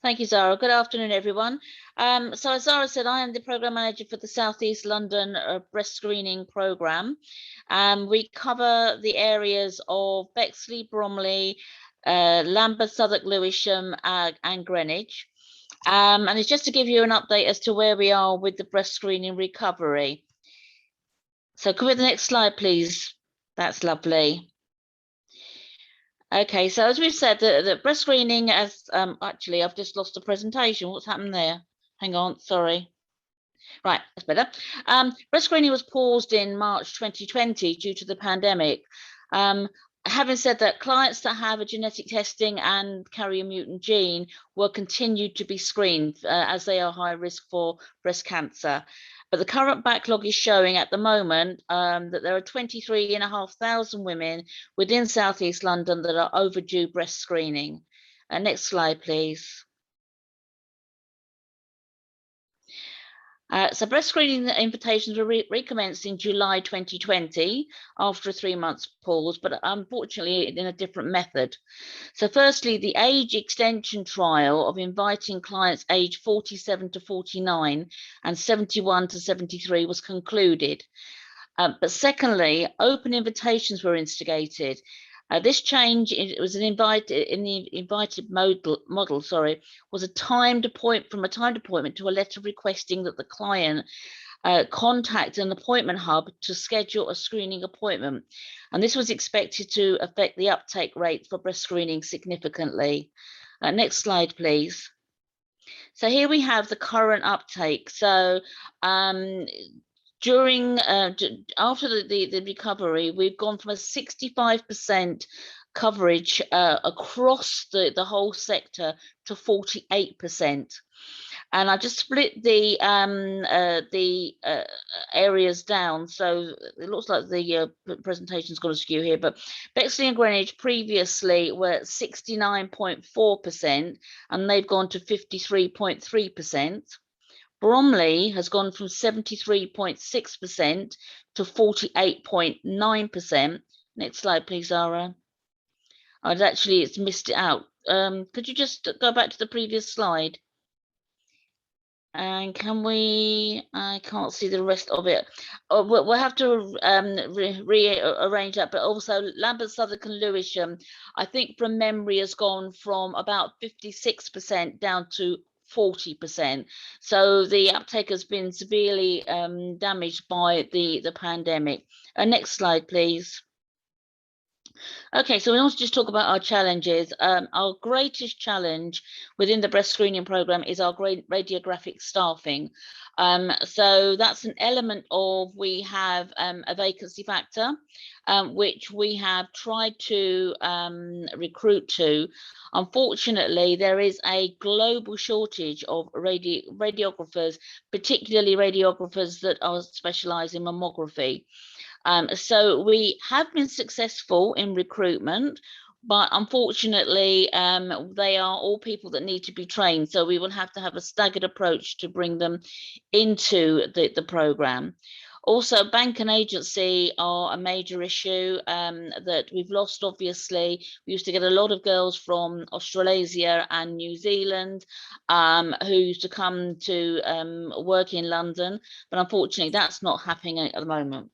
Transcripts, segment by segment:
Thank you, Zara. Good afternoon, everyone. So as Zara said, I am the Programme Manager for the South East London Breast Screening Programme. We cover the areas of Bexley, Bromley, Lambeth, Southwark, Lewisham and Greenwich. And it's just to give you an update as to where we are with the breast screening recovery. So could we have the next slide, please? That's lovely. Okay, so as we've said, the breast screening, as actually, I've just lost the presentation. What's happened there? Hang on, sorry. Right, that's better. Breast screening was paused in March 2020 due to the pandemic. Having said that, clients that have a genetic testing and carry a mutant gene will continue to be screened as they are high risk for breast cancer. But the current backlog is showing at the moment that there are 23,500 women within South East London that are overdue breast screening. Next slide, please. So breast screening invitations were recommenced in July 2020 after a 3-month pause, but unfortunately in a different method. So firstly, the age extension trial of inviting clients aged 47 to 49 and 71 to 73 was concluded. But secondly, open invitations were instigated. This change was an invited model, was a timed appointment to a letter requesting that the client contact an appointment hub to schedule a screening appointment. And this was expected to affect the uptake rate for breast screening significantly. Next slide, please. So here we have the current uptake. So after the recovery, we've gone from a 65% coverage across the whole sector to 48%. And I just split the areas down, so it looks like the presentation's got a skew here, but Bexley and Greenwich previously were at 69.4%, and they've gone to 53.3%. Bromley has gone from 73.6% to 48.9%. Next slide, please, Zara. It's missed it out. Could you just go back to the previous slide? And I can't see the rest of it. We'll have to rearrange that, but also Lambeth, Southwark and Lewisham, I think from memory has gone from about 56% down to 40%. So the uptake has been severely damaged by the pandemic. Next slide, please. Okay, so we want to just talk about our challenges. Our greatest challenge within the breast screening program is our radiographic staffing. So that's an element of, we have a vacancy factor, which we have tried to recruit to. Unfortunately, there is a global shortage of radiographers, particularly radiographers that are specialised in mammography. So we have been successful in recruitment, but unfortunately, they are all people that need to be trained. So we will have to have a staggered approach to bring them into the programme. Also, bank and agency are a major issue that we've lost, obviously. We used to get a lot of girls from Australasia and New Zealand who used to come to work in London, but unfortunately that's not happening at the moment.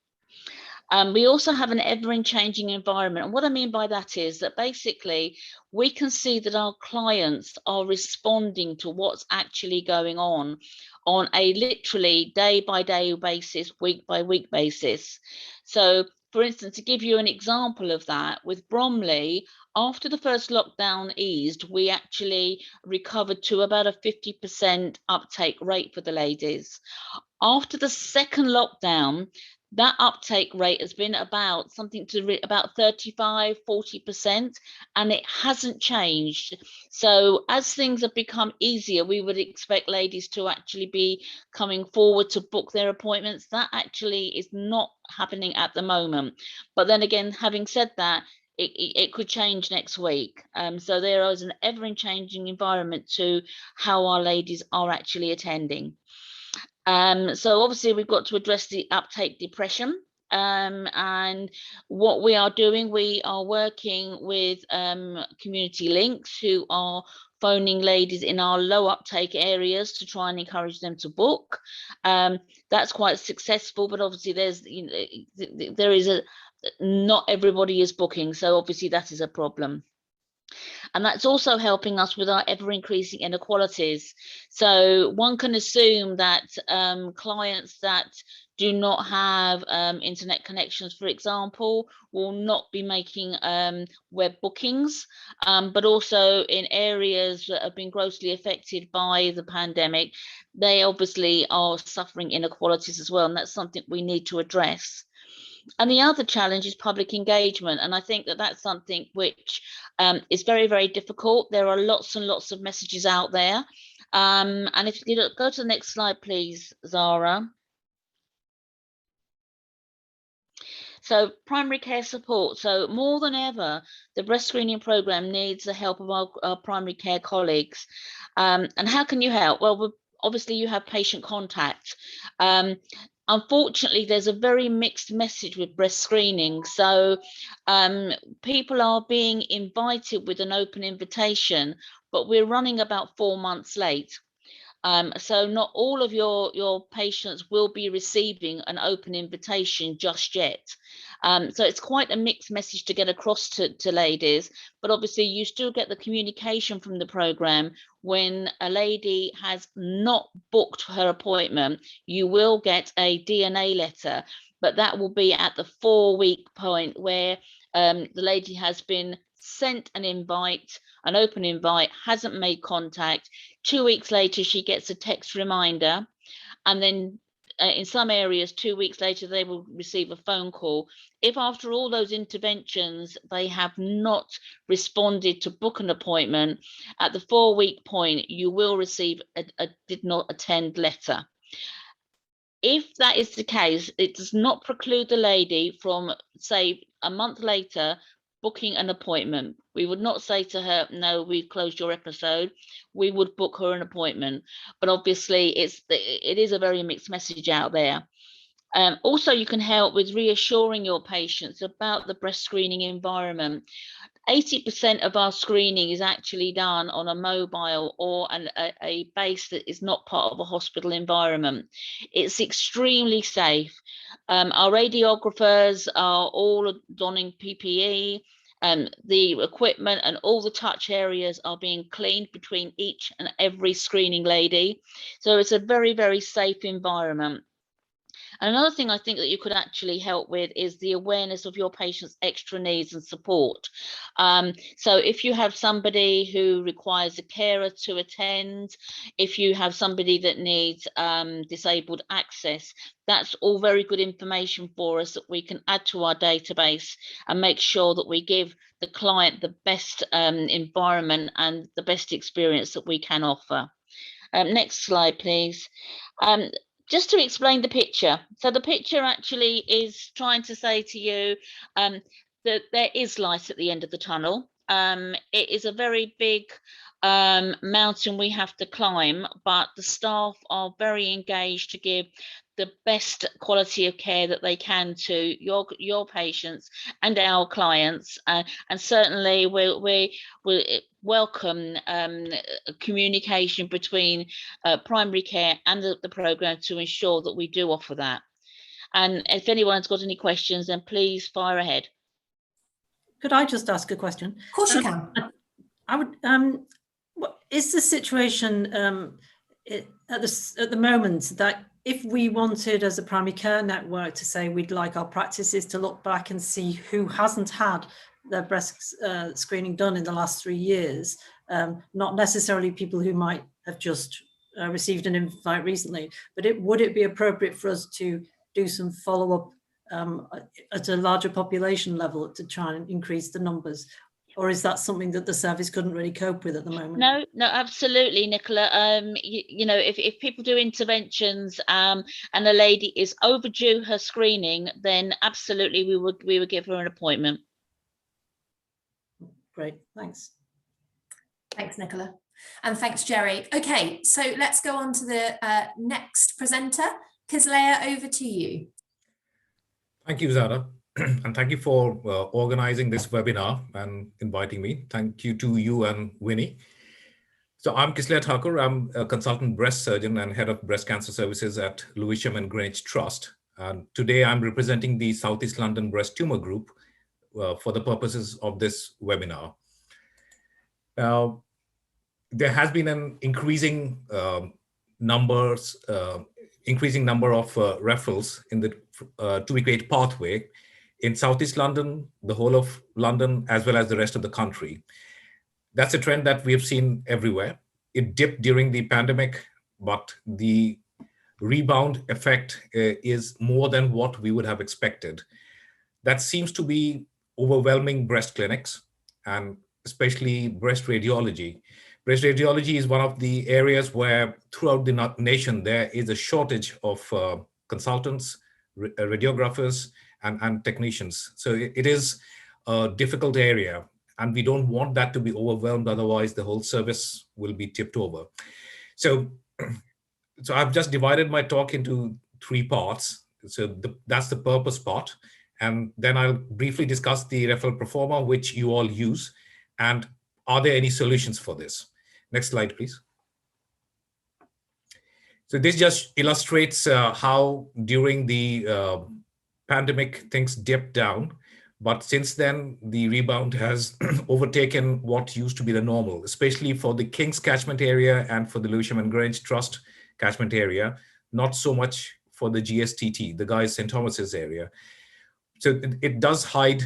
We also have an ever-changing environment. And what I mean by that is that basically we can see that our clients are responding to what's actually going on a literally day-by-day basis, week-by-week basis. So, for instance, to give you an example of that, with Bromley, after the first lockdown eased, we actually recovered to about a 50% uptake rate for the ladies. After the second lockdown, that uptake rate has been about about 35–40%, and it hasn't changed. So as things have become easier, we would expect ladies to actually be coming forward to book their appointments. That actually is not happening at the moment. But then again, having said that, it could change next week. So there is an ever-changing environment to how our ladies are actually attending. So obviously we've got to address the uptake depression, and what we are doing, we are working with community links who are phoning ladies in our low uptake areas to try and encourage them to book. That's quite successful, but obviously there's, you know, there is not everybody is booking, so obviously that is a problem. And that's also helping us with our ever-increasing inequalities. So one can assume that clients that do not have internet connections, for example, will not be making web bookings, but also in areas that have been grossly affected by the pandemic, they obviously are suffering inequalities as well, and that's something we need to address. And the other challenge is public engagement. And I think that that's something which is very, very difficult. There are lots and lots of messages out there. And if you go to the next slide, please, Zara. So primary care support. So more than ever, the breast screening program needs the help of our primary care colleagues. And how can you help? Well, obviously you have patient contact. Unfortunately, there's a very mixed message with breast screening. So people are being invited with an open invitation, but we're running about 4 months late. So not all of your patients will be receiving an open invitation just yet. So it's quite a mixed message to get across to ladies, but obviously you still get the communication from the program. When a lady has not booked her appointment, you will get a DNA letter, but that will be at the 4-week point where the lady has been sent an invite, an open invite, hasn't made contact. 2 weeks later, she gets a text reminder, and then in some areas, 2 weeks later, they will receive a phone call. If after all those interventions, they have not responded to book an appointment, at the 4-week point, you will receive a did not attend letter. If that is the case, it does not preclude the lady from, say, a month later, booking an appointment. We would not say to her, no, we've closed your episode. We would book her an appointment. But obviously it is a very mixed message out there. Also, you can help with reassuring your patients about the breast screening environment. 80% of our screening is actually done on a mobile or a base that is not part of a hospital environment. It's extremely safe. Our radiographers are all donning PPE, the equipment and all the touch areas are being cleaned between each and every screening lady. So it's a very, very safe environment. Another thing I think that you could actually help with is the awareness of your patient's extra needs and support. So if you have somebody who requires a carer to attend, if you have somebody that needs disabled access, that's all very good information for us that we can add to our database and make sure that we give the client the best environment and the best experience that we can offer. Next slide, please. Just to explain the picture. So the picture actually is trying to say to you that there is light at the end of the tunnel. It is a very big mountain we have to climb, but the staff are very engaged to give the best quality of care that they can to your patients and our clients, and certainly we welcome communication between primary care and the program to ensure that we do offer that. And if anyone's got any questions, then please fire ahead. Could I just ask a question? Of course you can. I would. What is the situation at the moment that if we wanted as a primary care network to say we'd like our practices to look back and see who hasn't had their breast screening done in the last 3 years, not necessarily people who might have just received an invite recently, but would it be appropriate for us to do some follow-up at a larger population level to try and increase the numbers? Or is that something that the service couldn't really cope with at the moment? No, absolutely, Nicola. You know, if people do interventions and a lady is overdue her screening, then absolutely we would give her an appointment. Great, thanks. Thanks, Nicola. And thanks, Gerry. Okay, so let's go on to the next presenter. Kislaya, over to you. Thank you, Zara. And thank you for organizing this webinar and inviting me. Thank you to you and Winnie. So I'm Kislaya Thakur. I'm a consultant breast surgeon and head of breast cancer services at Lewisham and Greenwich Trust. And today I'm representing the Southeast London Breast Tumour Group for the purposes of this webinar. There has been an increasing number of referrals in the 2-week pathway in Southeast London, the whole of London, as well as the rest of the country. That's a trend that we have seen everywhere. It dipped during the pandemic, but the rebound effect is more than what we would have expected. That seems to be overwhelming breast clinics and especially breast radiology. Breast radiology is one of the areas where throughout the nation there is a shortage of consultants, radiographers, and technicians. So it is a difficult area, and we don't want that to be overwhelmed, otherwise the whole service will be tipped over. So I've just divided my talk into 3 parts. So that's the purpose part. And then I'll briefly discuss the referral performer, which you all use, and are there any solutions for this? Next slide, please. So this just illustrates how during the pandemic things dipped down, but since then the rebound has overtaken what used to be the normal, especially for the King's catchment area and for the Lewisham and Greenwich Trust catchment area, not so much for the GSTT, the Guy's St. Thomas's area. So it does hide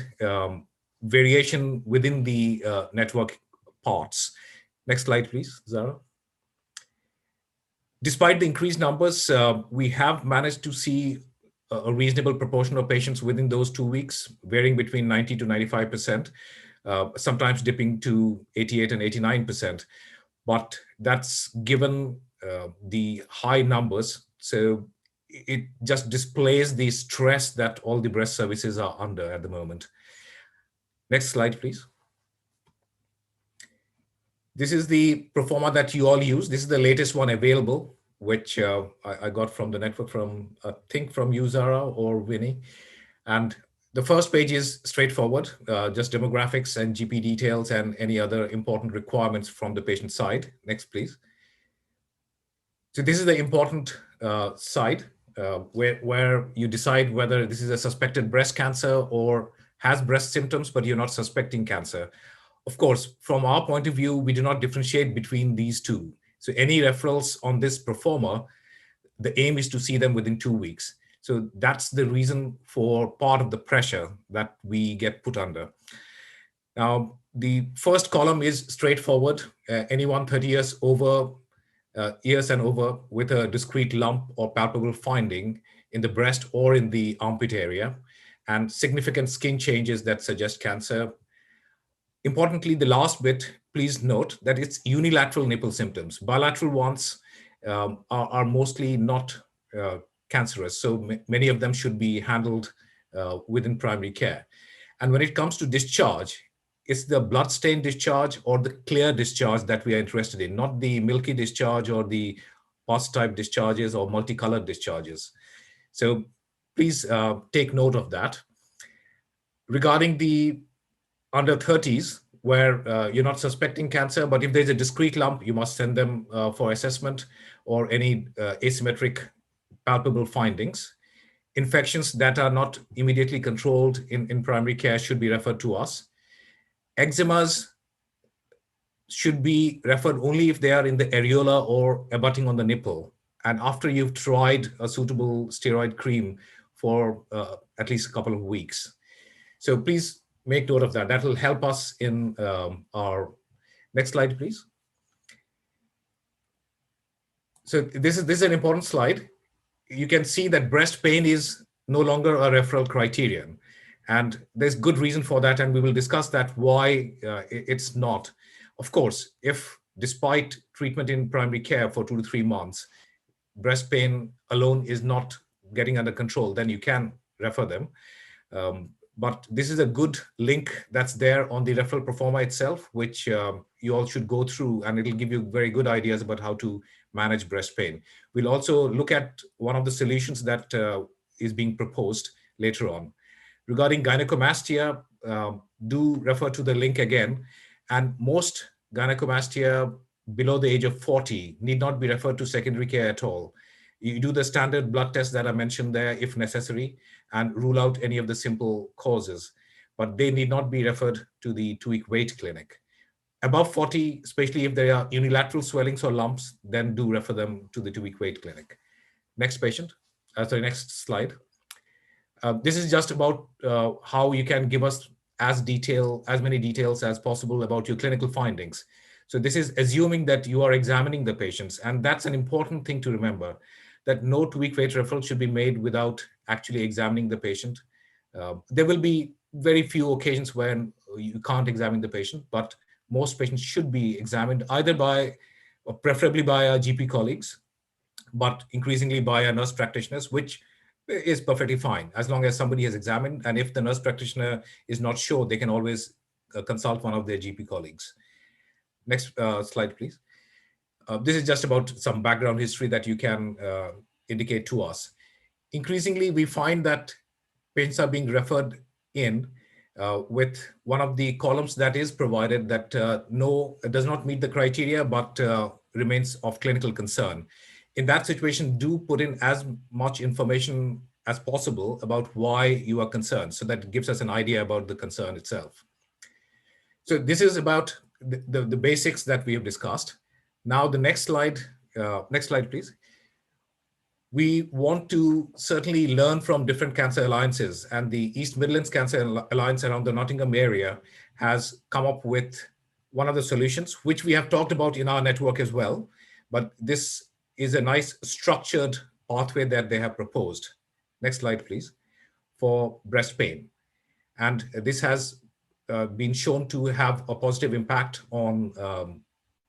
variation within the network parts. Next slide, please, Zara. Despite the increased numbers, we have managed to see a reasonable proportion of patients within those 2 weeks, varying between 90 to 95%, sometimes dipping to 88 and 89%. But that's given the high numbers. So it just displays the stress that all the breast services are under at the moment. Next slide, please. This is the proforma that you all use. This is the latest one available, which I got from the network from, I think from you, Zara or Winnie. And the first page is straightforward, just demographics and GP details and any other important requirements from the patient side. Next, please. So this is the important side where you decide whether this is a suspected breast cancer or has breast symptoms, but you're not suspecting cancer. Of course, from our point of view, we do not differentiate between these two. So any referrals on this proforma, the aim is to see them within 2 weeks. So that's the reason for part of the pressure that we get put under. Now, the first column is straightforward. Anyone 30 years and over with a discrete lump or palpable finding in the breast or in the armpit area, and significant skin changes that suggest cancer. Importantly, the last bit, please note that it's unilateral nipple symptoms. Bilateral ones are mostly not cancerous, so many of them should be handled within primary care. And when it comes to discharge, it's the blood-stained discharge or the clear discharge that we are interested in, not the milky discharge or the pus-type discharges or multicolored discharges. So please take note of that. Regarding the under 30s, where you're not suspecting cancer, but if there's a discrete lump, you must send them for assessment or any asymmetric palpable findings. Infections that are not immediately controlled in primary care should be referred to us. Eczemas should be referred only if they are in the areola or abutting on the nipple, and after you've tried a suitable steroid cream for at least a couple of weeks. So please make note of that. That will help us in our next slide, please. So this is an important slide. You can see that breast pain is no longer a referral criterion, and there's good reason for that, and we will discuss that why it's not. Of course, if despite treatment in primary care for 2 to 3 months, breast pain alone is not getting under control, then you can refer them. But this is a good link that's there on the referral proforma itself, which you all should go through, and it'll give you very good ideas about how to manage breast pain. We'll also look at one of the solutions that is being proposed later on. Regarding gynecomastia, do refer to the link again. And most gynecomastia below the age of 40 need not be referred to secondary care at all. You do the standard blood tests that I mentioned there if necessary and rule out any of the simple causes, but they need not be referred to the 2-week wait clinic. Above 40, especially if there are unilateral swellings or lumps, then do refer them to the 2-week wait clinic. Next patient, next slide. This is just about how you can give us as many details as possible about your clinical findings. So this is assuming that you are examining the patients, and that's an important thing to remember, that no 2-week wait referral should be made without actually examining the patient. There will be very few occasions when you can't examine the patient, but most patients should be examined either by, or preferably by our GP colleagues, but increasingly by our nurse practitioners, which is perfectly fine as long as somebody has examined. And if the nurse practitioner is not sure, they can always consult one of their GP colleagues. Next slide, please. This is just about some background history that you can indicate to us. Increasingly, we find that patients are being referred in with one of the columns that is provided that does not meet the criteria, but remains of clinical concern. In that situation, do put in as much information as possible about why you are concerned, so that it gives us an idea about the concern itself. So this is about the basics that we have discussed. Now the next slide, please. We want to certainly learn from different cancer alliances, and the East Midlands Cancer Alliance around the Nottingham area has come up with one of the solutions, which we have talked about in our network as well. But this is a nice structured pathway that they have proposed. Next slide, please, for breast pain. And this has been shown to have a positive impact on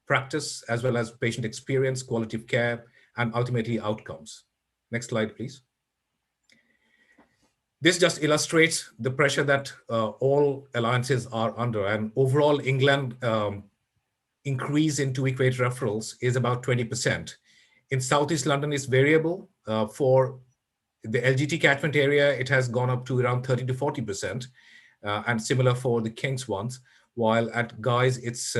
practice, as well as patient experience, quality of care, and ultimately outcomes. Next slide, please. This just illustrates the pressure that all alliances are under. And overall, England increase in 2-week wait referrals is about 20%. In Southeast London, it's variable. For the LGT catchment area, it has gone up to around 30 to 40%, and similar for the King's ones, while at Guy's, it's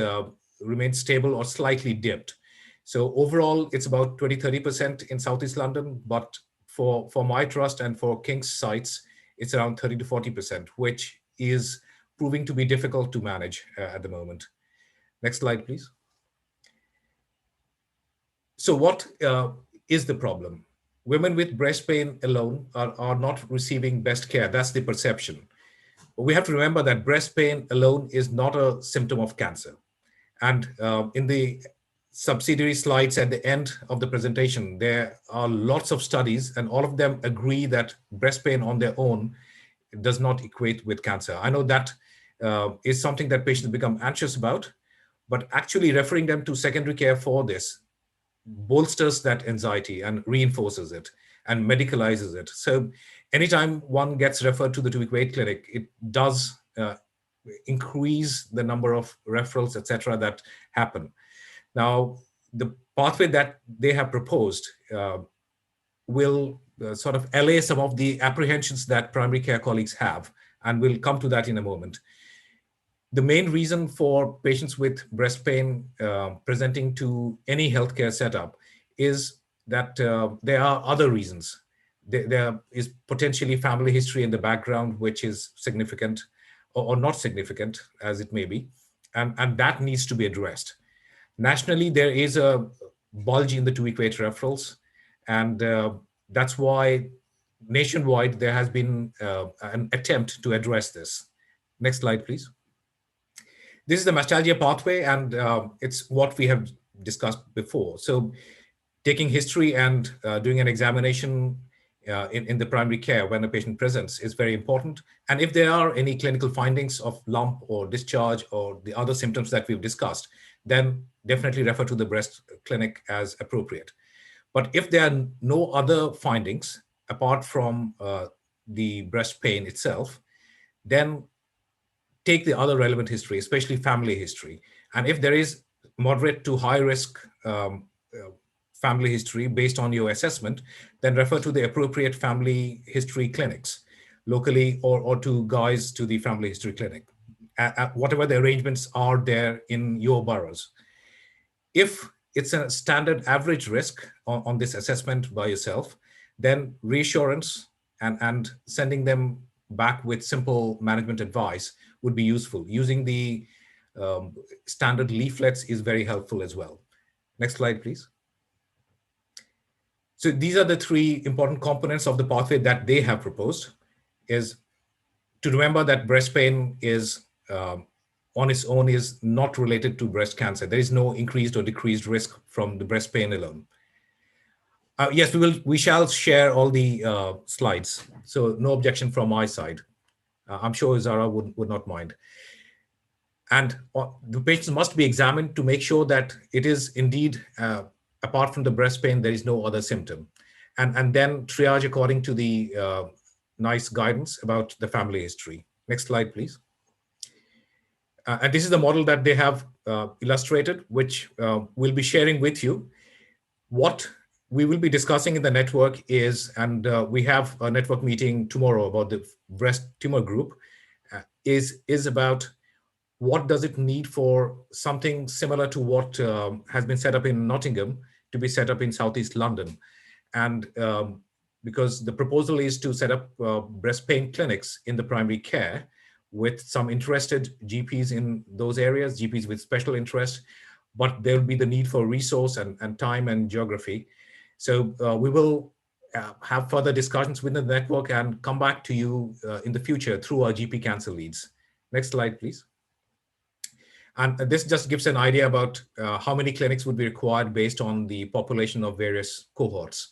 remained stable or slightly dipped. So overall, it's about 20-30% in Southeast London, but for my trust and for King's sites, it's around 30 to 40%, which is proving to be difficult to manage at the moment. Next slide, please. So what is the problem? Women with breast pain alone are not receiving best care. That's the perception. But we have to remember that breast pain alone is not a symptom of cancer. And in the subsidiary slides at the end of the presentation, there are lots of studies, and all of them agree that breast pain on their own does not equate with cancer. I know that is something that patients become anxious about, but actually referring them to secondary care for this bolsters that anxiety and reinforces it and medicalizes it. So anytime one gets referred to the 2-week wait clinic, it does increase the number of referrals, etc., that happen. Now, the pathway that they have proposed will sort of allay some of the apprehensions that primary care colleagues have, and we'll come to that in a moment. The main reason for patients with breast pain presenting to any healthcare setup is that there are other reasons. There is potentially family history in the background, which is significant or not significant, as it may be, and that needs to be addressed. Nationally, there is a bulge in the 2-week wait referrals, and that's why nationwide there has been an attempt to address this. Next slide, please. This is the Macmillan pathway, and it's what we have discussed before. So taking history and doing an examination in the primary care when a patient presents is very important. And if there are any clinical findings of lump or discharge or the other symptoms that we've discussed, then definitely refer to the breast clinic as appropriate. But if there are no other findings apart from the breast pain itself, then take the other relevant history, especially family history. And if there is moderate to high risk family history based on your assessment, then refer to the appropriate family history clinics locally, or to Guy's, to the family history clinic, whatever the arrangements are there in your boroughs. if it's a standard average risk on this assessment by yourself, then reassurance and sending them back with simple management advice would be useful. Using the standard leaflets is very helpful as well. Next slide, please. So these are the three important components of the pathway that they have proposed. Is to remember that breast pain is on its own is not related to breast cancer. There is no increased or decreased risk from the breast pain alone. Yes, we shall share all the slides. So no objection from my side. I'm sure Zara would not mind. And the patients must be examined to make sure that it is indeed, apart from the breast pain, there is no other symptom. And then triage according to the nice guidance about the family history. Next slide, please. And this is the model that they have illustrated, which we'll be sharing with you. What we will be discussing in the network is, and we have a network meeting tomorrow about the breast tumor group, is about what does it need for something similar to what has been set up in Nottingham to be set up in Southeast London. And because the proposal is to set up breast pain clinics in the primary care with some interested GPs in those areas, GPs with special interest, but there will be the need for resource and time and geography. So we will have further discussions within the network and come back to you in the future through our GP cancer leads. Next slide, please. And this just gives an idea about how many clinics would be required based on the population of various cohorts.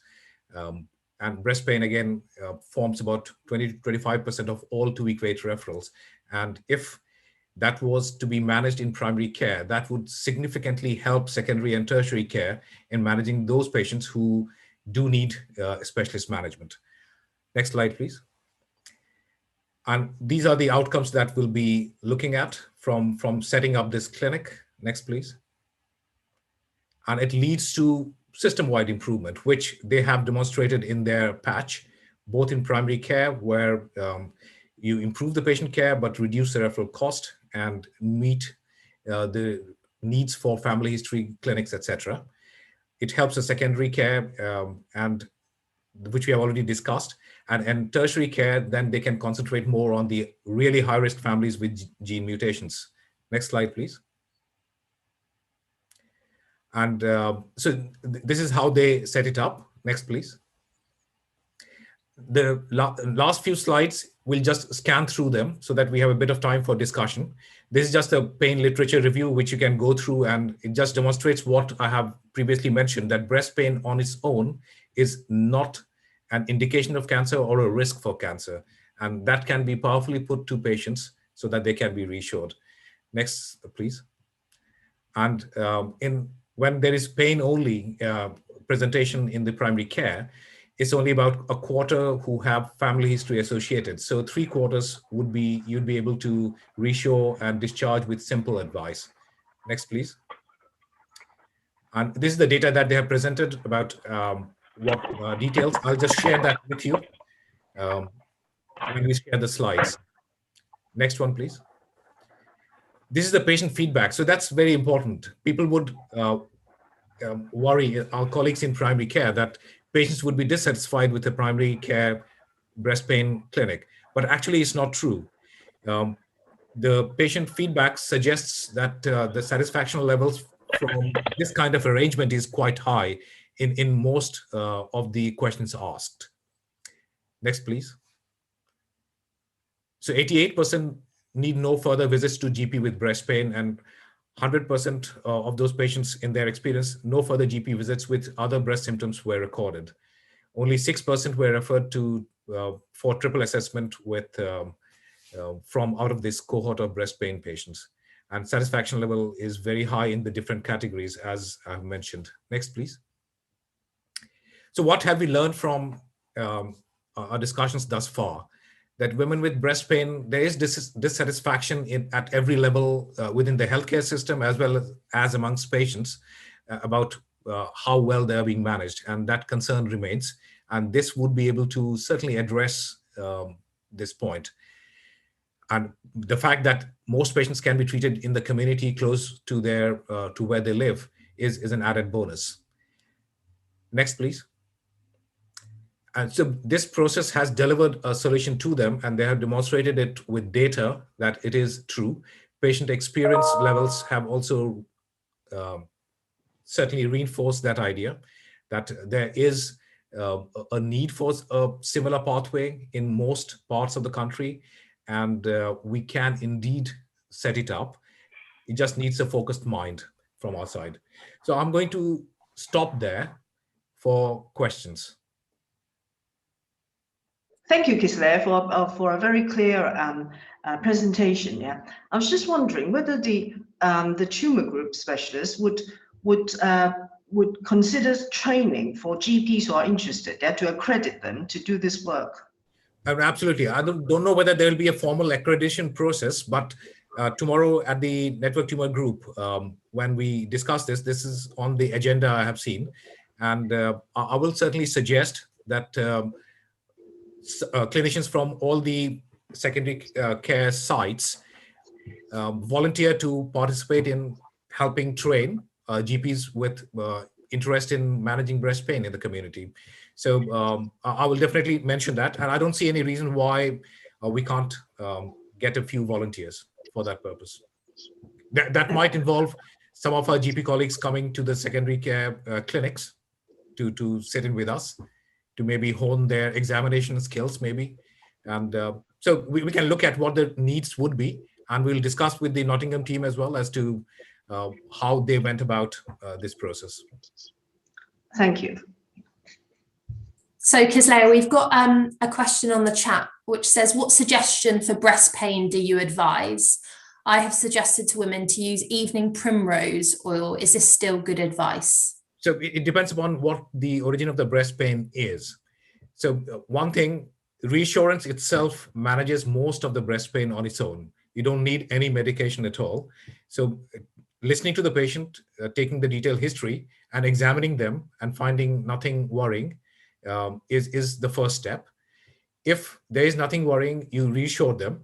And breast pain, again, forms about 20 to 25% of all 2-week wait referrals. And if that was to be managed in primary care, that would significantly help secondary and tertiary care in managing those patients who do need specialist management. Next slide, please. And these are the outcomes that we'll be looking at from setting up this clinic. Next, please. And it leads to system-wide improvement, which they have demonstrated in their patch, both in primary care, where you improve the patient care, but reduce the referral cost and meet the needs for family history clinics, etc. It helps the secondary care, and which we have already discussed. And tertiary care, then they can concentrate more on the really high-risk families with gene mutations. Next slide, please. And so this is how they set it up. Next, please. The last few slides, we'll just scan through them so that we have a bit of time for discussion. This is just a pain literature review, which you can go through, and it just demonstrates what I have previously mentioned, that breast pain on its own is not an indication of cancer or a risk for cancer. And that can be powerfully put to patients so that they can be reassured. Next, please. And when there is pain only presentation in the primary care, it's only about a quarter who have family history associated. So 3/4 would be, you'd be able to reassure and discharge with simple advice. Next, please. And this is the data that they have presented about what details. I'll just share that with you when we share the slides. Next one, please. This is the patient feedback. So that's very important. People would worry, our colleagues in primary care, that patients would be dissatisfied with the primary care breast pain clinic, but actually it's not true. The patient feedback suggests that the satisfaction levels from this kind of arrangement is quite high in most of the questions asked. Next, please. So 88% need no further visits to GP with breast pain, and 100% of those patients in their experience, no further GP visits with other breast symptoms were recorded. Only 6% were referred to for triple assessment with from out of this cohort of breast pain patients. And satisfaction level is very high in the different categories, as I've mentioned. Next, please. So what have we learned from our discussions thus far? That women with breast pain, there is dissatisfaction at every level within the healthcare system, as well as amongst patients about how well they're being managed. And that concern remains. And this would be able to certainly address this point. And the fact that most patients can be treated in the community close to their to where they live is an added bonus. Next, please. And so this process has delivered a solution to them, and they have demonstrated it with data that it is true. Patient experience levels have also certainly reinforced that idea that there is a need for a similar pathway in most parts of the country, and we can indeed set it up. It just needs a focused mind from our side. So I'm going to stop there for questions. Thank you, Kislaya, for a very clear presentation. Yeah, I was just wondering whether the Tumour group specialists would consider training for GPs who are interested, to accredit them to do this work. Absolutely. I don't know whether there will be a formal accreditation process, but tomorrow at the Network Tumour group, when we discuss this is on the agenda I have seen. And I will certainly suggest that clinicians from all the secondary care sites volunteer to participate in helping train GPs with interest in managing breast pain in the community. So I will definitely mention that. And I don't see any reason why we can't get a few volunteers for that purpose. That might involve some of our GP colleagues coming to the secondary care clinics to sit in with us, to maybe hone their examination skills maybe. And so we can look at what the needs would be, and we'll discuss with the Nottingham team as well as to how they went about this process. Thank you. So Kislaya, we've got a question on the chat which says, what suggestion for breast pain do you advise? I have suggested to women to use evening primrose oil. Is this still good advice? So it depends upon what the origin of the breast pain is. So one thing, reassurance itself manages most of the breast pain on its own. You don't need any medication at all. So listening to the patient, taking the detailed history and examining them and finding nothing worrying is the first step. If there is nothing worrying, you reassure them.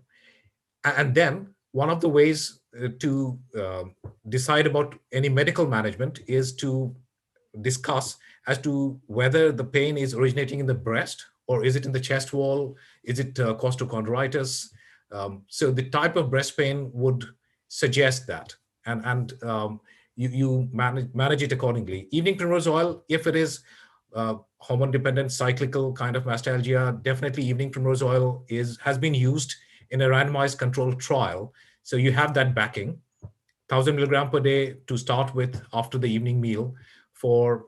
And then one of the ways to decide about any medical management is to discuss as to whether the pain is originating in the breast, or is it in the chest wall? Is it costochondritis? So the type of breast pain would suggest that, and you manage it accordingly. Evening primrose oil, if it is hormone-dependent cyclical kind of mastalgia, definitely evening primrose oil has been used in a randomized controlled trial. So you have that backing, 1,000 milligram per day to start with after the evening meal for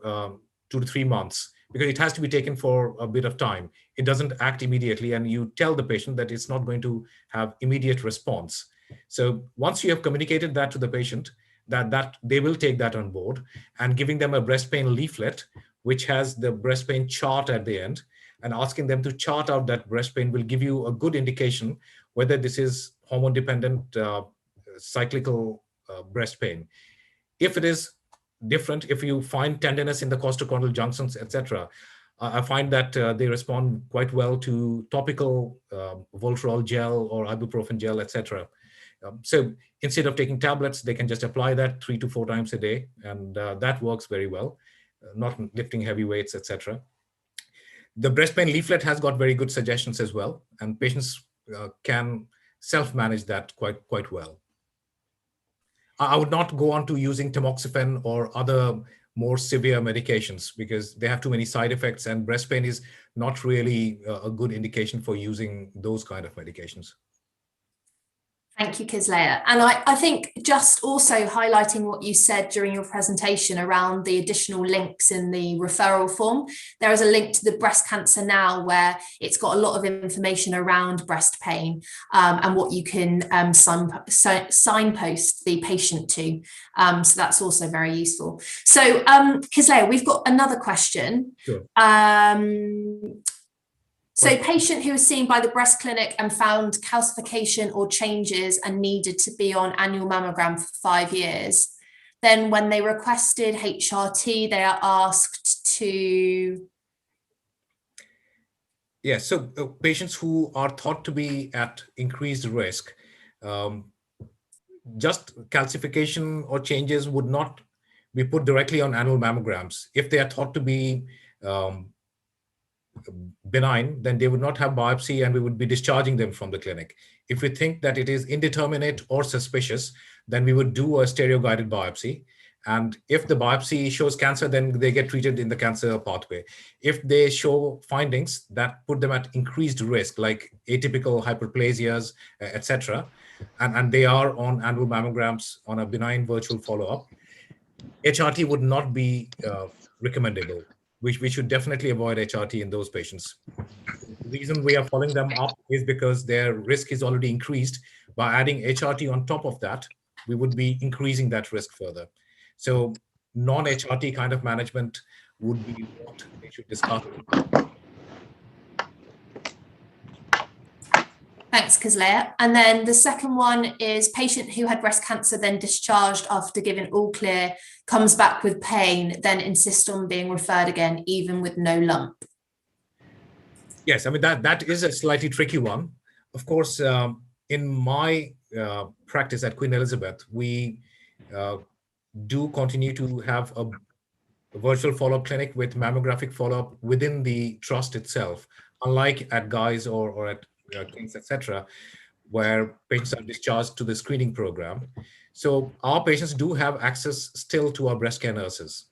2 to 3 months, because it has to be taken for a bit of time. It doesn't act immediately, and you tell the patient that it's not going to have immediate response. So once you have communicated that to the patient, that they will take that on board, and giving them a breast pain leaflet, which has the breast pain chart at the end, and asking them to chart out that breast pain will give you a good indication whether this is hormone-dependent cyclical breast pain. If it is different, if you find tenderness in the costochondral junctions, etc., I find that they respond quite well to topical Voltarol gel or ibuprofen gel, etc. So instead of taking tablets, they can just apply that 3 to 4 times a day, and that works very well, not lifting heavy weights, etc. The breast pain leaflet has got very good suggestions as well, and patients can self-manage that quite well. I would not go on to using tamoxifen or other more severe medications because they have too many side effects, and breast pain is not really a good indication for using those kind of medications. Thank you, Kislaya. And I think just also highlighting what you said during your presentation around the additional links in the referral form. There is a link to the Breast Cancer Now where it's got a lot of information around breast pain and what you can signpost the patient to. So that's also very useful. So Kislaya, we've got another question. Sure. So patient who was seen by the breast clinic and found calcification or changes and needed to be on annual mammogram for 5 years. Then when they requested HRT, they are asked to... Yeah, so patients who are thought to be at increased risk, just calcification or changes would not we put directly on annual mammograms. If they are thought to be benign, then they would not have biopsy and we would be discharging them from the clinic. If we think that it is indeterminate or suspicious, then we would do a stereo-guided biopsy. And if the biopsy shows cancer, then they get treated in the cancer pathway. If they show findings that put them at increased risk, like atypical hyperplasias, etc., and they are on annual mammograms on a benign virtual follow-up, HRT would not be recommendable. We should definitely avoid HRT in those patients. The reason we are following them up is because their risk is already increased. By adding HRT on top of that, we would be increasing that risk further. So non-HRT kind of management would be what they should discuss. Thanks, Kislaya. And then the second one is patient who had breast cancer, then discharged after given all clear, comes back with pain, then insists on being referred again, even with no lump. Yes, I mean, that is a slightly tricky one. Of course, in my practice at Queen Elizabeth, we do continue to have a virtual follow-up clinic with mammographic follow-up within the trust itself, unlike at Guy's or at King's, etc., where patients are discharged to the screening program. So our patients do have access still to our breast care nurses.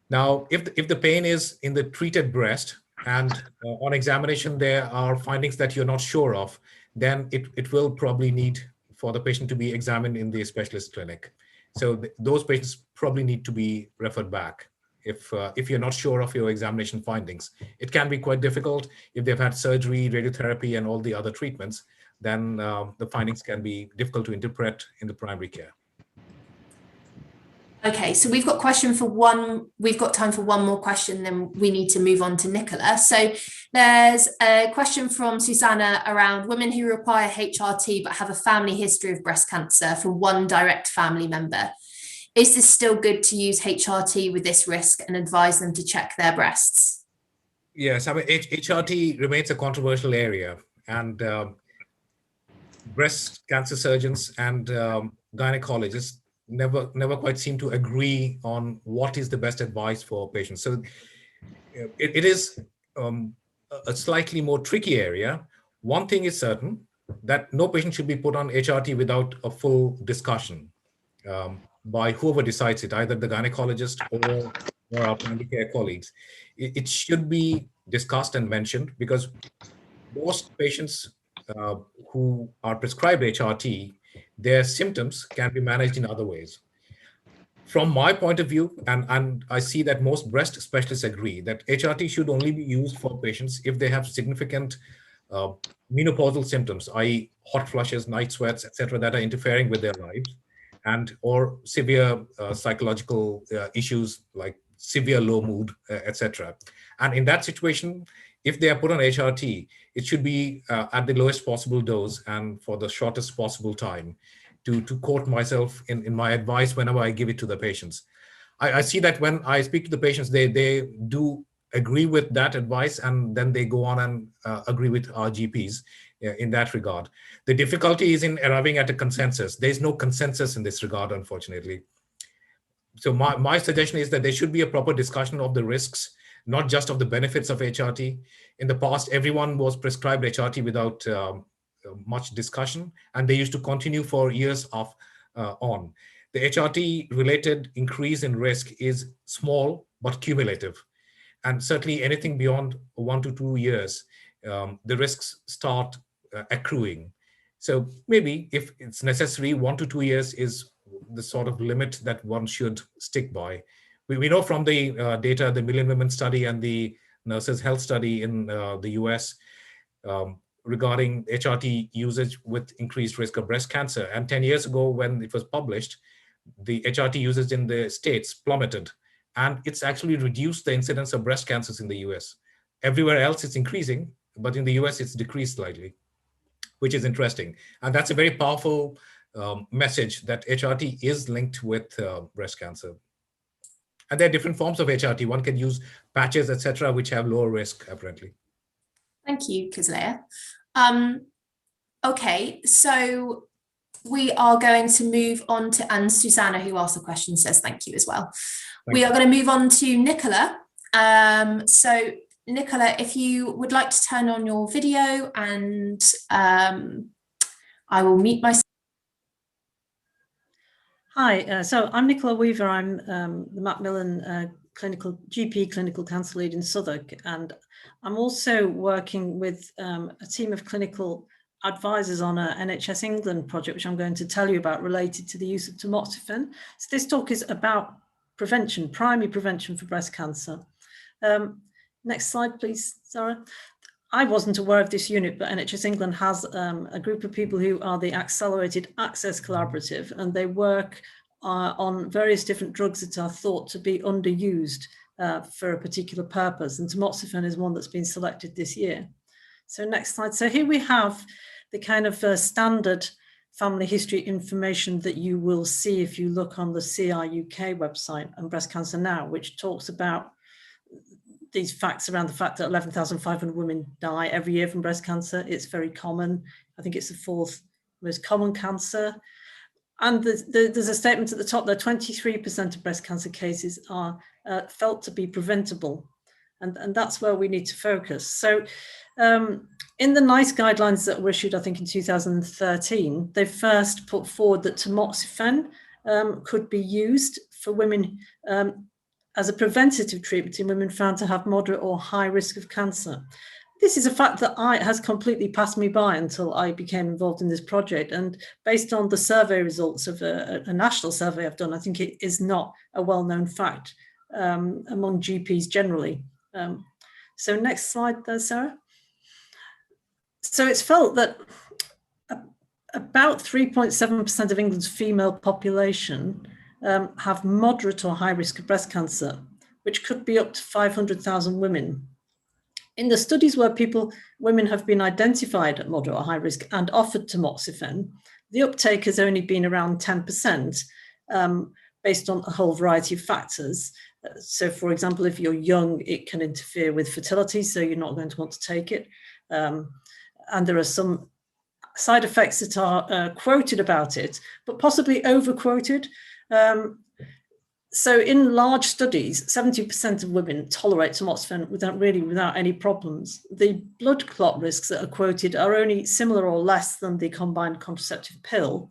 Now, if the pain is in the treated breast and on examination there are findings that you're not sure of, then it will probably need for the patient to be examined in the specialist clinic. So those patients probably need to be referred back if you're not sure of your examination findings. It can be quite difficult if they've had surgery, radiotherapy, and all the other treatments. Then the findings can be difficult to interpret in the primary care. Okay, so we've got time for one more question, then we need to move on to Nicola. So there's a question from Susanna around women who require HRT but have a family history of breast cancer from one direct family member. Is this still good to use HRT with this risk and advise them to check their breasts? Yes, I mean, HRT remains a controversial area, and breast cancer surgeons and gynecologists never quite seem to agree on what is the best advice for patients. So it is a slightly more tricky area. One thing is certain, that no patient should be put on HRT without a full discussion by whoever decides it, either the gynecologist or our primary care colleagues. It should be discussed and mentioned, because most patients who are prescribed HRT, their symptoms can be managed in other ways. From my point of view, and I see that most breast specialists agree, that HRT should only be used for patients if they have significant menopausal symptoms, i.e. hot flushes, night sweats, etc., that are interfering with their lives, and or severe psychological issues like severe low mood, etc. And in that situation, if they are put on HRT, it should be at the lowest possible dose and for the shortest possible time, to quote myself in my advice whenever I give it to the patients. I see that when I speak to the patients, they do agree with that advice, and then they go on and agree with our GPs in that regard. The difficulty is in arriving at a consensus. There's no consensus in this regard, unfortunately. So my suggestion is that there should be a proper discussion of the risks, not just of the benefits of HRT. In the past, everyone was prescribed HRT without much discussion, and they used to continue for years on. The HRT-related increase in risk is small but cumulative, and certainly anything beyond 1 to 2 years, the risks start accruing. So maybe if it's necessary, 1 to 2 years is the sort of limit that one should stick by. We know from the data, the Million Women study and the Nurses Health study in the US regarding HRT usage with increased risk of breast cancer. And 10 years ago, when it was published, the HRT usage in the States plummeted. And it's actually reduced the incidence of breast cancers in the US. Everywhere else it's increasing, but in the US it's decreased slightly, which is interesting. And that's a very powerful message that HRT is linked with breast cancer. And there are different forms of HRT. One can use patches, etc., which have lower risk, apparently. Thank you, Kislaya. Okay, so we are going to move on to, and Susanna, who asked the question, says thank you as well. Thank you. Are going to move on to Nicola. So Nicola, if you would like to turn on your video, and I will mute myself. Hi, so I'm Nicola Weaver. I'm the Macmillan GP clinical cancer lead in Southwark, and I'm also working with a team of clinical advisors on a NHS England project, which I'm going to tell you about, related to the use of tamoxifen. So this talk is about prevention, primary prevention for breast cancer. Next slide, please, Sarah. I wasn't aware of this unit, but NHS England has a group of people who are the Accelerated Access Collaborative, and they work on various different drugs that are thought to be underused for a particular purpose, and tamoxifen is one that's been selected this year. So next slide. So here we have the kind of standard family history information that you will see if you look on the CI UK website and Breast Cancer Now, which talks about these facts around the fact that 11,500 women die every year from breast cancer. It's very common. I think it's the 4th most common cancer. And there's a statement at the top there, 23% of breast cancer cases are felt to be preventable. And that's where we need to focus. So in the NICE guidelines that were issued, I think in 2013, they first put forward that tamoxifen could be used for women as a preventative treatment in women found to have moderate or high risk of cancer. This is a fact that has completely passed me by until I became involved in this project. And based on the survey results of a national survey I've done, I think it is not a well-known fact among GPs generally. So next slide there, Sarah. So it's felt that about 3.7% of England's female population have moderate or high risk of breast cancer, which could be up to 500,000 women. In the studies where women have been identified at moderate or high risk and offered tamoxifen, the uptake has only been around 10%, based on a whole variety of factors. So for example, if you're young, it can interfere with fertility, so you're not going to want to take it. And there are some side effects that are quoted about it, but possibly overquoted. So in large studies, 70% of women tolerate tamoxifen without any problems. The blood clot risks that are quoted are only similar or less than the combined contraceptive pill.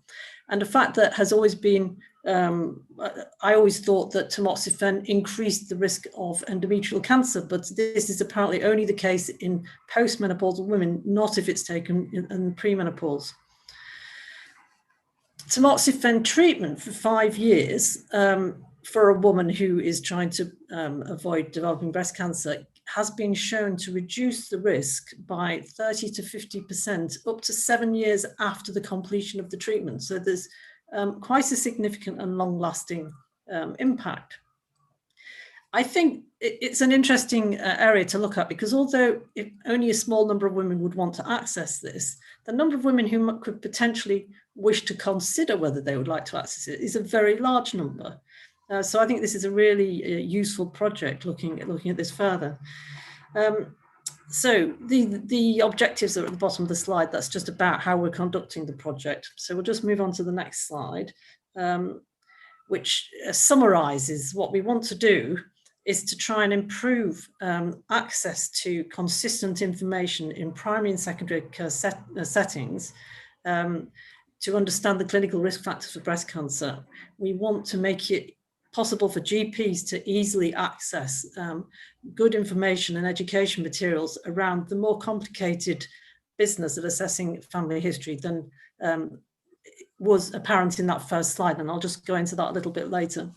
And the fact that has always been, I always thought that tamoxifen increased the risk of endometrial cancer, but this is apparently only the case in postmenopausal women, not if it's taken in premenopause. Tamoxifen treatment for 5 years for a woman who is trying to avoid developing breast cancer has been shown to reduce the risk by 30 to 50% up to 7 years after the completion of the treatment. So there's quite a significant and long-lasting impact. I think it's an interesting area to look at, because although only a small number of women would want to access this, the number of women who could potentially wish to consider whether they would like to access it is a very large number. So I think this is a really useful project looking at this further. So the objectives are at the bottom of the slide. That's just about how we're conducting the project. So we'll just move on to the next slide, which summarizes what we want to do is to try and improve access to consistent information in primary and secondary care settings to understand the clinical risk factors for breast cancer. We want to make it possible for GPs to easily access good information and education materials around the more complicated business of assessing family history than was apparent in that first slide, and I'll just go into that a little bit later.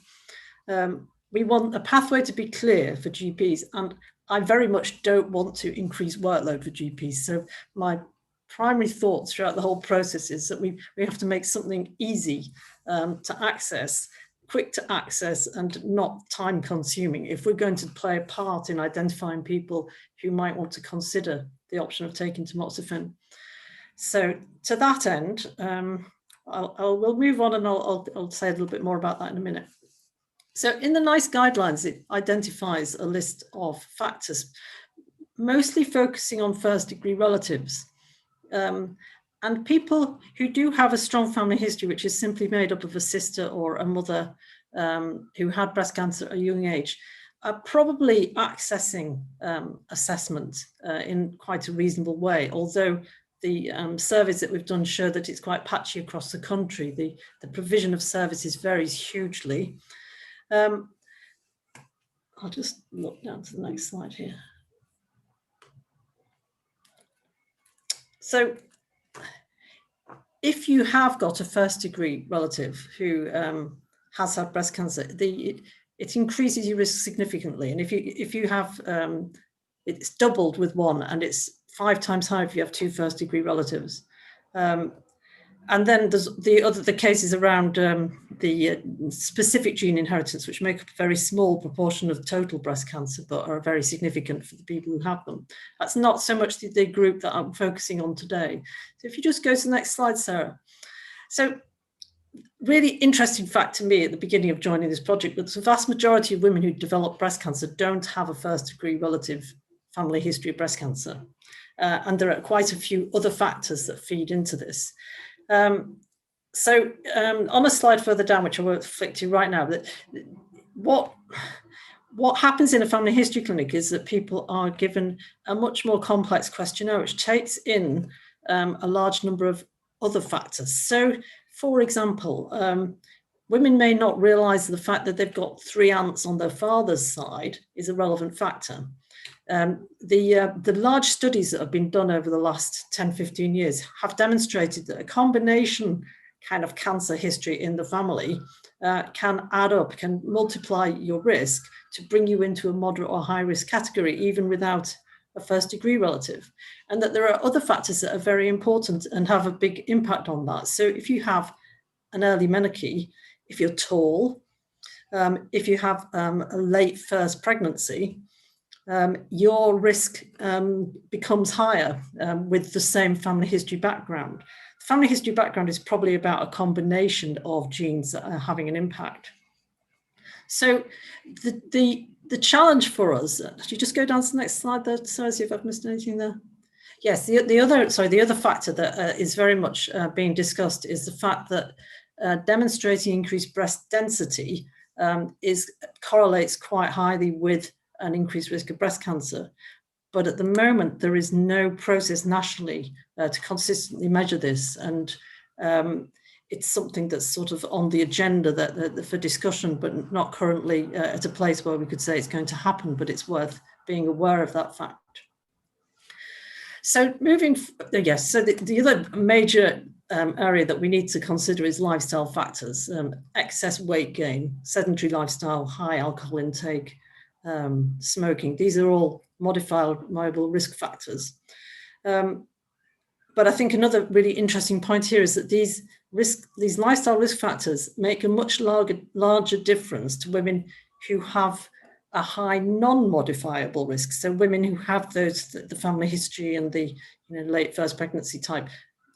We want a pathway to be clear for GPs, and I very much don't want to increase workload for GPs. So my primary thoughts throughout the whole process is that we have to make something easy to access, quick to access, and not time consuming if we're going to play a part in identifying people who might want to consider the option of taking tamoxifen. So to that end, we'll move on, and I'll say a little bit more about that in a minute. So in the NICE guidelines, it identifies a list of factors, mostly focusing on first degree relatives. And people who do have a strong family history, which is simply made up of a sister or a mother who had breast cancer at a young age, are probably accessing assessment in quite a reasonable way, although the surveys that we've done show that it's quite patchy across the country. The provision of services varies hugely. I'll just look down to the next slide here. So if you have got a first degree relative who has had breast cancer, it increases your risk significantly. And if you have, it's doubled with one, and it's 5 times higher if you have 2 first degree relatives. And then there's the cases around the specific gene inheritance, which make up a very small proportion of total breast cancer, but are very significant for the people who have them. That's not so much the group that I'm focusing on today. So if you just go to the next slide, Sarah. So really interesting fact to me at the beginning of joining this project, but the vast majority of women who develop breast cancer don't have a first degree relative family history of breast cancer. And there are quite a few other factors that feed into this. So on a slide further down, which I won't flick to right now, that what happens in a family history clinic is that people are given a much more complex questionnaire, which takes in a large number of other factors. So, for example, women may not realize the fact that they've got 3 aunts on their father's side is a relevant factor. The large studies that have been done over the last 10, 15 years have demonstrated that a combination kind of cancer history in the family can add up, can multiply your risk to bring you into a moderate or high risk category, even without a first degree relative. And that there are other factors that are very important and have a big impact on that. So if you have an early menarche, if you're tall, if you have a late first pregnancy, your risk becomes higher with the same family history background. The family history background is probably about a combination of genes that are having an impact. So the challenge for us, should you just go down to the next slide there, sorry, see if I've missed anything there. Yes, the other factor that is very much being discussed is the fact that demonstrating increased breast density correlates quite highly with an increased risk of breast cancer. But at the moment, there is no process nationally to consistently measure this. And it's something that's sort of on the agenda that for discussion, but not currently at a place where we could say it's going to happen, but it's worth being aware of that fact. So yes, so the other major area that we need to consider is lifestyle factors, excess weight gain, sedentary lifestyle, high alcohol intake, smoking. These are all modifiable risk factors. But I think another really interesting point here is that these lifestyle risk factors make a much larger difference to women who have a high non-modifiable risk. So women who have the family history and the late first pregnancy type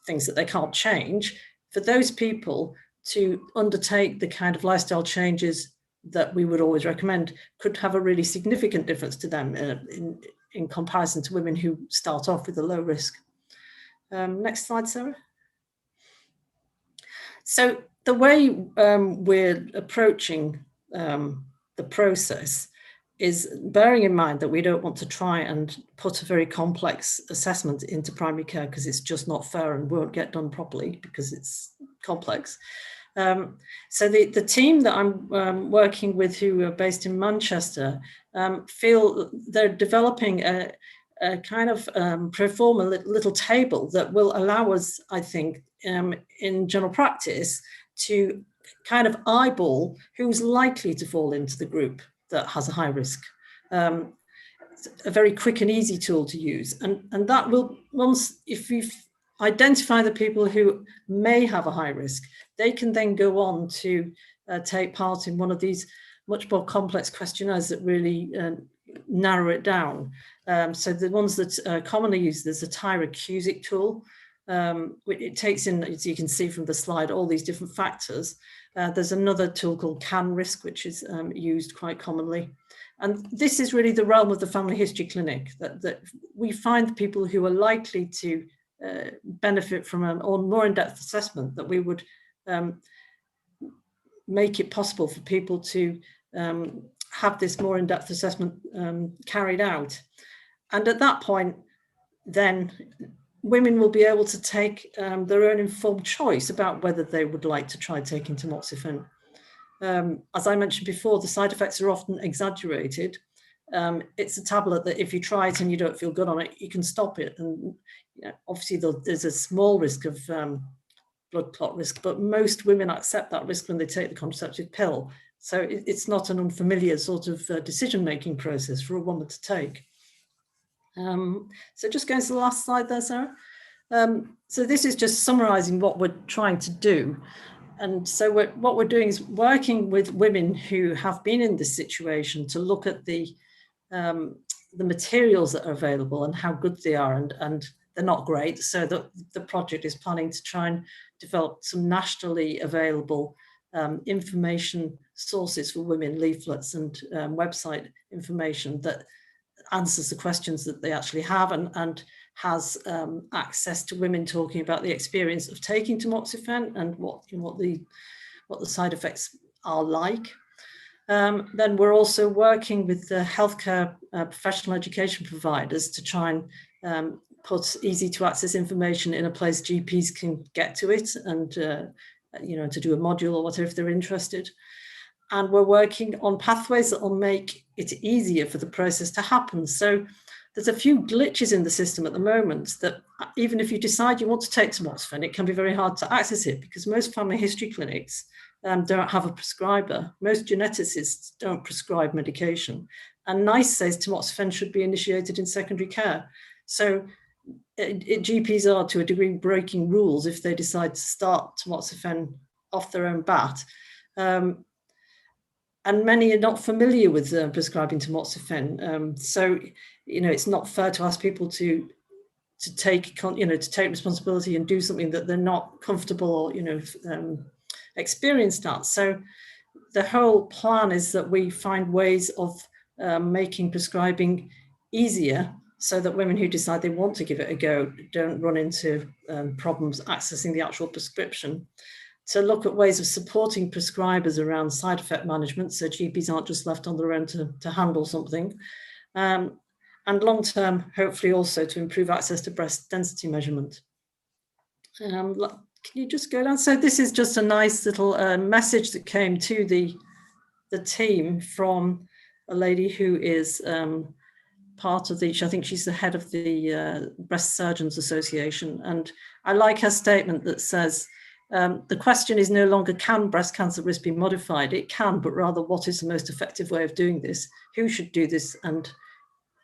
things that they can't change. For those people to undertake the kind of lifestyle changes that we would always recommend could have a really significant difference to them in comparison to women who start off with a low risk. Next slide, Sarah. So the way we're approaching the process is bearing in mind that we don't want to try and put a very complex assessment into primary care because it's just not fair and won't get done properly because it's complex. So the team that I'm working with, who are based in Manchester, feel they're developing a kind of pro forma little table that will allow us, I think, in general practice to kind of eyeball who's likely to fall into the group that has a high risk. A very quick and easy tool to use. And that will, if you identify the people who may have a high risk, they can then go on to take part in one of these much more complex questionnaires that really narrow it down. So the ones that are commonly used, there's a Tyrer-Cuzick tool. It takes in, as you can see from the slide, all these different factors. There's another tool called CanRisk, which is used quite commonly. And this is really the realm of the family history clinic, that we find people who are likely to benefit from a more in-depth assessment, that we would make it possible for people to have this more in-depth assessment carried out. And at that point, then women will be able to take their own informed choice about whether they would like to try taking tamoxifen. As I mentioned before, the side effects are often exaggerated. It's a tablet that if you try it and you don't feel good on it, you can stop it. And obviously there's a small risk of blood clot risk, but most women accept that risk when they take the contraceptive pill. So it's not an unfamiliar sort of decision-making process for a woman to take. So just going to the last slide there, Sarah. So this is just summarising what we're trying to do. And so what we're doing is working with women who have been in this situation to look at the materials that are available and how good they are, and they're not great. So the project is planning to try and develop some nationally available information sources for women, leaflets and website information that answers the questions that they actually have, and has access to women talking about the experience of taking tamoxifen and what the side effects are like. Then we're also working with the healthcare professional education providers to try and put easy to access information in a place GPs can get to it, and to do a module or whatever if they're interested. And we're working on pathways that will make it easier for the process to happen. So there's a few glitches in the system at the moment that even if you decide you want to take tamoxifen, it can be very hard to access it, because most family history clinics don't have a prescriber. Most geneticists don't prescribe medication. And NICE says tamoxifen should be initiated in secondary care. So GPs are to a degree breaking rules if they decide to start tamoxifen off their own bat. And many are not familiar with prescribing tamoxifen. So, it's not fair to ask people to take responsibility and do something that they're not comfortable or, experienced at. So the whole plan is that we find ways of making prescribing easier, so that women who decide they want to give it a go don't run into problems accessing the actual prescription. To look at ways of supporting prescribers around side effect management, so GPs aren't just left on their own to handle something. And long-term, hopefully also to improve access to breast density measurement. Can you just go down? So this is just a nice little message that came to the team from a lady who is part of I think she's the head of the Breast Surgeons Association. And I like her statement that says, the question is no longer, can breast cancer risk be modified? It can, but rather what is the most effective way of doing this? Who should do this, and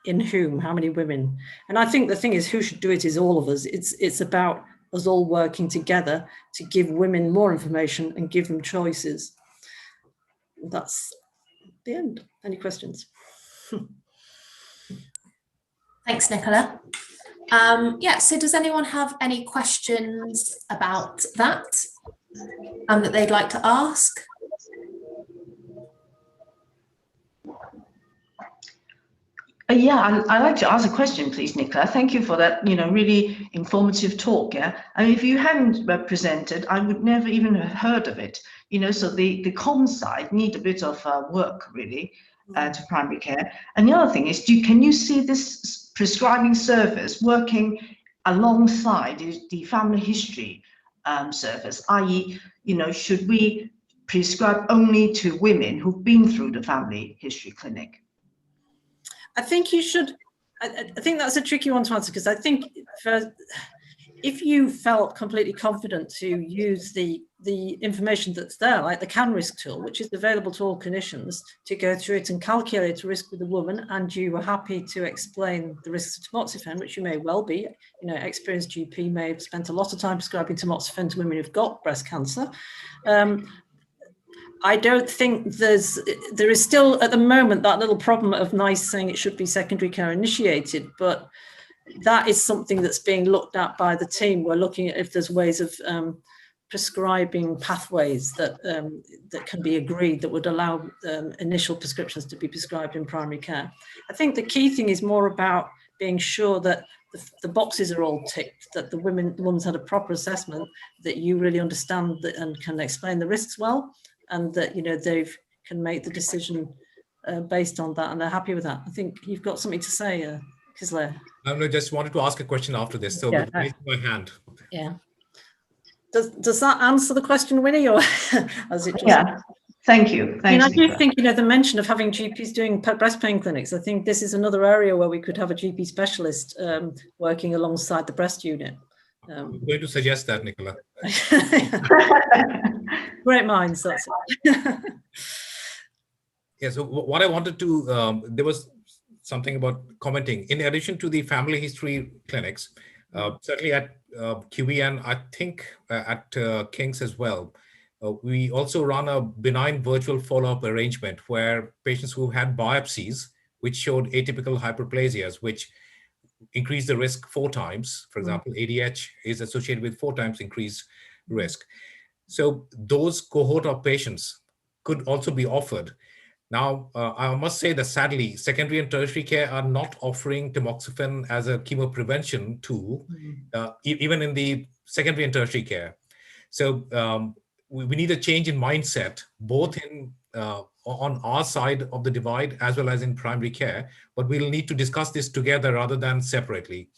in whom? How many women? And I think the thing is, who should do it is all of us. It's about us all working together to give women more information and give them choices. That's the end. Any questions? Thanks, Nicola. So does anyone have any questions about that that they'd like to ask? Yeah, I'd like to ask a question, please, Nicola. Thank you for that, really informative talk. Yeah, I mean, if you hadn't presented, I would never even have heard of it. So the comms side need a bit of work, really, to primary care. And the other thing is, can you see this prescribing service working alongside the family history service? I.e., should we prescribe only to women who've been through the family history clinic? I think you should. I think that's a tricky one to answer, because I think if you felt completely confident to use the information that's there, like the CAN risk tool, which is available to all clinicians, to go through it and calculate a risk with a woman, and you were happy to explain the risks of tamoxifen, which you may well be, experienced GP may have spent a lot of time prescribing tamoxifen to women who've got breast cancer. I don't think there is still at the moment that little problem of NICE saying it should be secondary care initiated, but that is something that's being looked at by the team. We're looking at if there's ways of prescribing pathways that can be agreed that would allow initial prescriptions to be prescribed in primary care. I think the key thing is more about being sure that the boxes are all ticked, that the woman's had a proper assessment, that you really understand that and can explain the risks well, and that, you know, they can make the decision based on that, and they're happy with that. I think you've got something to say, Kislaya. I just wanted to ask a question after this, so raise my hand. Yeah. Does that answer the question, Winnie, or as it just? Yeah. Thank you. Thanks, I do Nicola. think, you know, the mention of having GPs doing breast pain clinics, I think this is another area where we could have a GP specialist working alongside the breast unit. I'm going to suggest that, Nicola. Great minds, that's it. Yeah, so what I wanted to, there was something about commenting. In addition to the family history clinics, certainly at QB and I think at King's as well, we also run a benign virtual follow-up arrangement where patients who had biopsies, which showed atypical hyperplasias, which increase the risk 4 times. For example, ADH is associated with 4 times increased risk. So those cohort of patients could also be offered. Now, I must say that sadly, secondary and tertiary care are not offering tamoxifen as a chemo prevention tool, even in the secondary and tertiary care. So we need a change in mindset, both in on our side of the divide as well as in primary care. But we'll need to discuss this together rather than separately.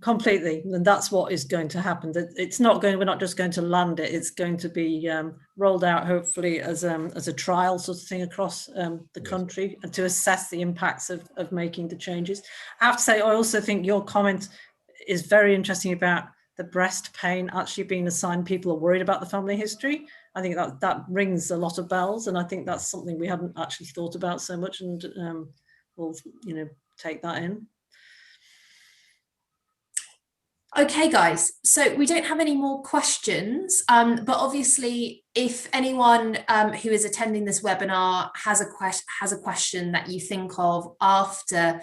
Completely, and that's what is going to happen. It's not going. We're not just going to land it. It's going to be rolled out, hopefully, as a trial sort of thing across the country, and to assess the impacts of making the changes. I have to say, I also think your comment is very interesting about the breast pain actually being a sign people are worried about the family history. I think that rings a lot of bells, and I think that's something we haven't actually thought about so much, and we'll, you know, take that in. Okay, guys, so we don't have any more questions, but obviously if anyone who is attending this webinar has a question that you think of after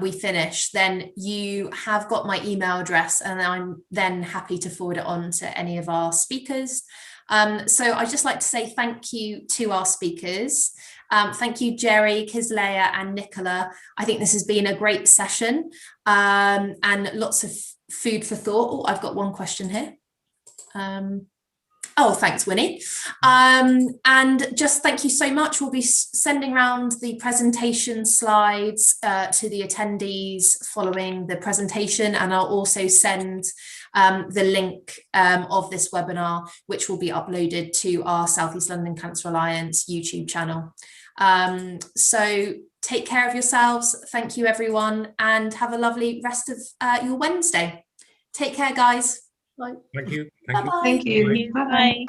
we finish, then you have got my email address, and I'm then happy to forward it on to any of our speakers. So I'd just like to say thank you to our speakers. Thank you, Gerry, Kislaya and Nicola. I think this has been a great session and lots of food for thought. Oh, I've got one question here. Oh, thanks, Winnie. And just thank you so much. We'll be sending around the presentation slides to the attendees following the presentation, and I'll also send the link of this webinar, which will be uploaded to our South East London Cancer Alliance YouTube channel. So take care of yourselves. Thank you, everyone, and have a lovely rest of your Wednesday. Take care, guys. Bye. Thank you. Bye-bye. Thank you. Bye-bye.